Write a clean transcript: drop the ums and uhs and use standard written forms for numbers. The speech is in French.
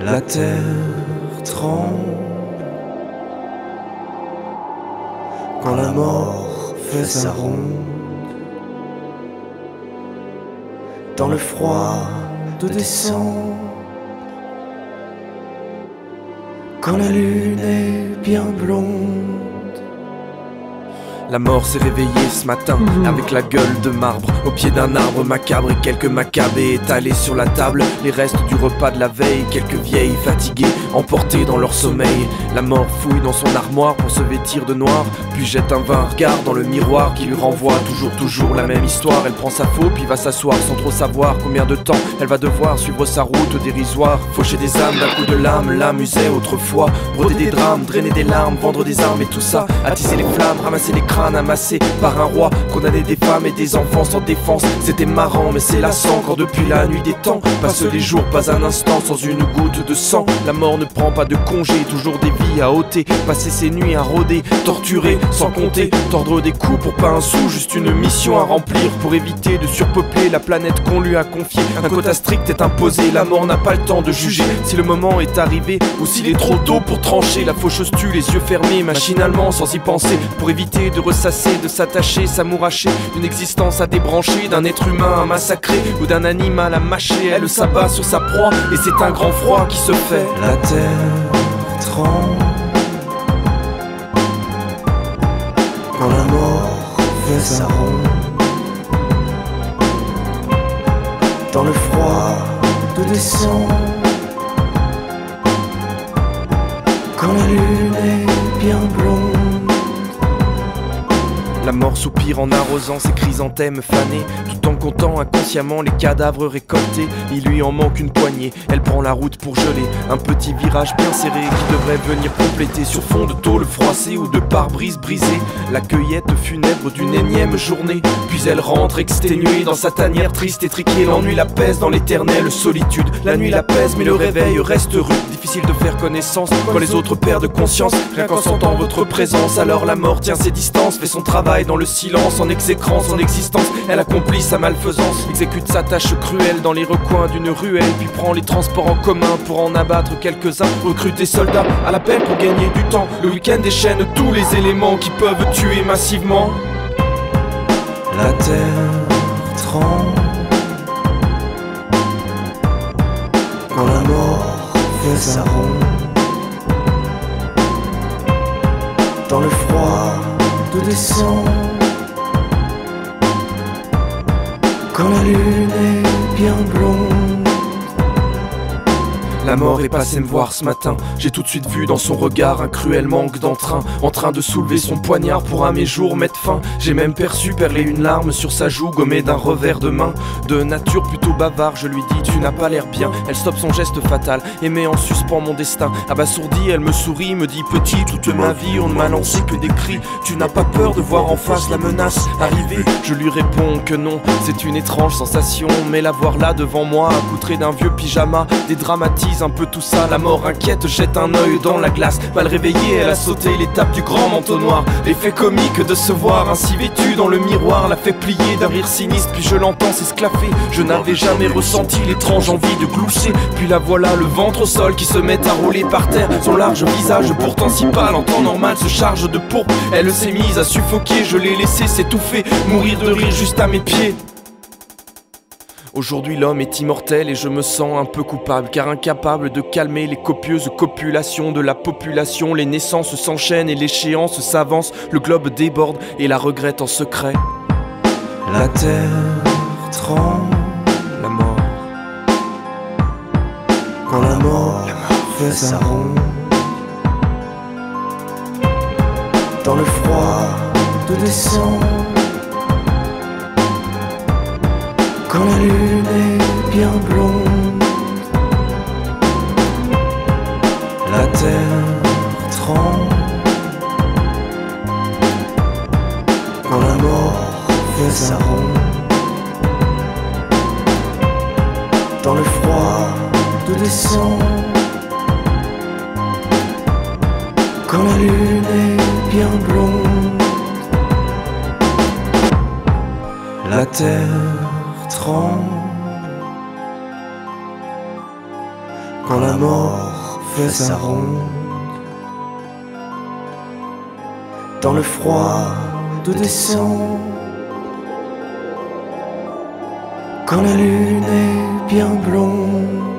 La terre tremble quand la mort fait sa ronde. Dans le froid de décembre, quand la lune est bien blonde. La mort s'est réveillée ce matin avec la gueule de marbre au pied d'un arbre macabre et quelques macabées étalés sur la table. Les restes du repas de la veille, quelques vieilles fatiguées emportées dans leur sommeil. La mort fouille dans son armoire pour se vêtir de noir, puis jette un vain regard dans le miroir qui lui renvoie toujours la même histoire. Elle prend sa faux puis va s'asseoir sans trop savoir combien de temps elle va devoir suivre sa route dérisoire. Faucher des âmes d'un coup de lame, l'amusait autrefois, broder des drames, drainer des larmes, vendre des armes et tout ça, attiser les flammes, ramasser les crânes amassés par un roi, condamner des femmes et des enfants sans défense. C'était marrant mais c'est lassant quand depuis la nuit des temps passent les jours, pas un instant sans une goutte de sang. La mort ne prend pas de congé, toujours des vies à ôter, passer ses nuits à rôder, torturer sans compter, tordre des coups pour pas un sou, juste une mission à remplir pour éviter de surpeupler la planète qu'on lui a confiée. Un quota strict est imposé, la mort n'a pas le temps de juger si le moment est arrivé ou s'il est trop tôt pour trancher. La faucheuse tue les yeux fermés machinalement sans y penser, pour éviter de ressasser, de s'attacher, s'amouracher d'une existence à débrancher, d'un être humain à massacrer ou d'un animal à mâcher. Elle s'abat sur sa proie et c'est un grand froid qui se fait. La terre tremble quand la mort fait sa ronde. Dans le froid de décembre, quand la lune est bien blonde. La mort soupire en arrosant ses chrysanthèmes fanés, tout en comptant inconsciemment les cadavres récoltés. Il lui en manque une poignée, elle prend la route pour geler un petit virage bien serré qui devrait venir compléter sur fond de tôle froissée ou de pare-brise brisée la cueillette funèbre d'une énième journée. Puis elle rentre exténuée dans sa tanière triste, étriquée. L'ennui la pèse dans l'éternelle solitude. La nuit la pèse mais le réveil reste rude. Difficile de faire connaissance quand les autres perdent conscience, rien qu'en sentant votre présence. Alors la mort tient ses distances, fait son travail dans le silence, en exécrant son existence. Elle accomplit sa malfaisance, exécute sa tâche cruelle dans les recoins d'une ruelle, puis prend les transports en commun pour en abattre quelques-uns. Recrute des soldats à l'appel pour gagner du temps. Le week-end déchaîne tous les éléments qui peuvent tuer massivement. La terre tremble quand la mort fait sa ronde. Dans le froid de décembre, quand la lune est bien blonde. La mort est passée me voir ce matin, j'ai tout de suite vu dans son regard un cruel manque d'entrain, en train de soulever son poignard pour à mes jours mettre fin. J'ai même perçu perler une larme sur sa joue, gommée d'un revers de main. De nature plutôt bavard, je lui dis tu n'as pas l'air bien. Elle stoppe son geste fatal et met en suspens mon destin. Abasourdie, elle me sourit, me dit petit, toute ma vie on ne m'a lancé que des cris. Tu n'as pas peur de voir en face la menace arriver? Je lui réponds que non, c'est une étrange sensation, mais la voir là devant moi, accoutrée d'un vieux pyjama, dédramatise un peu tout ça. La mort inquiète jette un œil dans la glace, mal réveillée elle a sauté l'étape du grand manteau noir. L'effet comique de se voir ainsi vêtue dans le miroir l'a fait plier d'un rire sinistre, puis je l'entends s'esclaffer. Je n'avais jamais ressenti l'étrange envie de glousser, puis la voilà le ventre au sol qui se met à rouler par terre. Son large visage pourtant si pâle en temps normal se charge de pourpre. Elle s'est mise à suffoquer, je l'ai laissé s'étouffer, mourir de rire juste à mes pieds. Aujourd'hui l'homme est immortel et je me sens un peu coupable, car incapable de calmer les copieuses copulations de la population. Les naissances s'enchaînent et l'échéance s'avance, le globe déborde et la regrette en secret. La terre tremble, la mort, quand la mort fait sa ronde. Dans le froid de décembre, quand la lune est bien blonde. La terre tremble quand la mort fait sa ronde. Dans le froid de décembre, quand la lune est bien blonde. La terre tremble quand la mort fait sa ronde. Dans le froid de décembre, quand la lune est bien blonde.